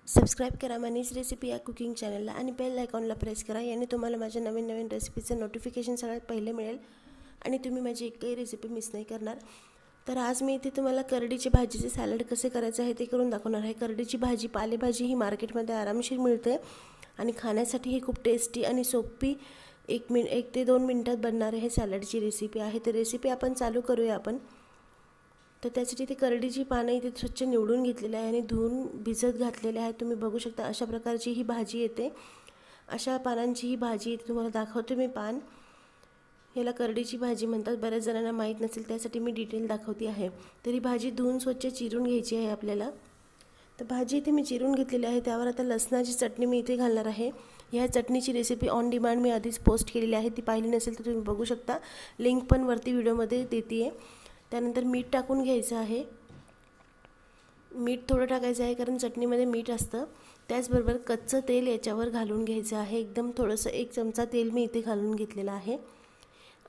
Subscribe करा Manish recipe या cooking चॅनलला आणि बेल आयकॉनला प्रेस करा. याने तुम्हाला माझ्या नवीन नवीन रेसिपीचं नोटिफिकेशन सगळ्यात पहिले मिळेल आणि तुम्ही माझी एकही रेसिपी मिस नाही करणार. तर आज मी इथे तुम्हाला करडीची भाजीचे सॅलड कसे करायचे आहे ते करून दाखवणार आहे. करडीची भाजी, पालेभाजी ही मार्केटमध्ये आरामशीर मिळते आणि खाण्यासाठी ही खूप टेस्टी आणि सोपी 1 ते 2 मिनिटात बनणारे हे सॅलडची रेसिपी आहे. तर रेसिपी आपण चालू करूया आपण. तर त्यासाठी ते करडीची पानं इथे स्वच्छ निवडून घेतलेले आहे आणि धुवून भिजत घातलेले आहे. तुम्ही बघू शकता अशा प्रकारची ही भाजी येते. अशा पानांची ही भाजी इथे तुम्हाला दाखवते मी. पान याला करडीची भाजी म्हणतात. बऱ्याच जणांना माहीत नसेल त्यासाठी मी डिटेल दाखवते आहे. तर ही भाजी धुवून स्वच्छ चिरून घ्यायची आहे आपल्याला. तर भाजी इथे मी चिरून घेतलेली आहे. त्यावर आता लसणाची चटणी मी इथे घालणार आहे. ह्या चटणीची रेसिपी ऑन डिमांड मी आधीच पोस्ट केलेली आहे. ती पाहिली नसेल तर तुम्ही बघू शकता. लिंक पण वरती व्हिडिओमध्ये देते आहे. त्यानंतर मीठ टाकून घ्यायचं आहे. मीठ थोडं टाकायचं आहे कारण चटणीमध्ये मीठ असतं. त्याचबरोबर कच्चं तेल याच्यावर घालून घ्यायचं आहे. एकदम थोडंसं 1 चमचा तेल मी इथे घालून घेतलेलं आहे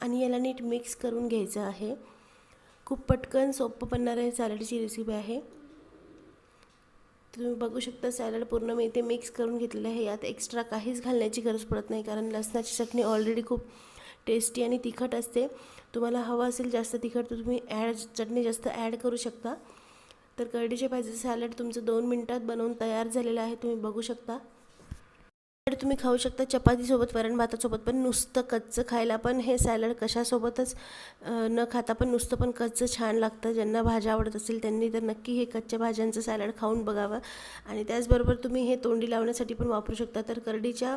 आणि याला नीट मिक्स करून घ्यायचं आहे. खूप पटकन सोपं बनणारी सॅलडची रेसिपी आहे. तुम्ही बघू शकता सॅलड पूर्ण मी इथे मिक्स करून घेतलेलं आहे. यात एक्स्ट्रा काहीच घालण्याची गरज पडत नाही कारण लसणाची चटणी ऑलरेडी खूप टेस्टी आणि तिखट असते. तुम्हाला हवं असेल जास्त तिखट तर तुम्ही चटणी जास्त ॲड करू शकता. तर करडीच्या भाजीचं सॅलड तुमचं 2 मिनिटात बनवून तयार झालेलं आहे. तुम्ही बघू शकता. सॅलड तुम्ही खाऊ शकता चपातीसोबत, वरण भातासोबत, पण नुसतं कच्चं खायला पण हे सॅलड कशासोबतच न खाता पण नुसतं पण कच्चं छान लागतं. ज्यांना भाज्या आवडत असेल त्यांनी तर नक्की हे कच्च्या भाज्यांचं सॅलड खाऊन बघावं. आणि त्याचबरोबर तुम्ही हे तोंडी लावण्यासाठी पण वापरू शकता. तर करडीच्या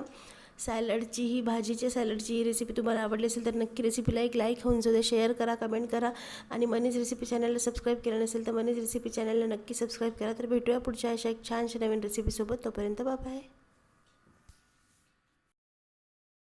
सॅलडची ही भाजीच्या सॅलडची ही रेसिपी तुम्हाला आवडली असेल तर नक्की रेसिपीला एक लाईक होऊन जाऊ दे, शेअर करा, कमेंट करा आणि मनीष रेसिपी चॅनलला सबस्क्राईब केलं नसेल तर मनीष रेसिपी चॅनलला नक्की सबस्क्राईब करा. तर भेटूया पुढच्या अशा एक छानशा नवीन रेसिपीसोबत. तोपर्यंत बाय बाय.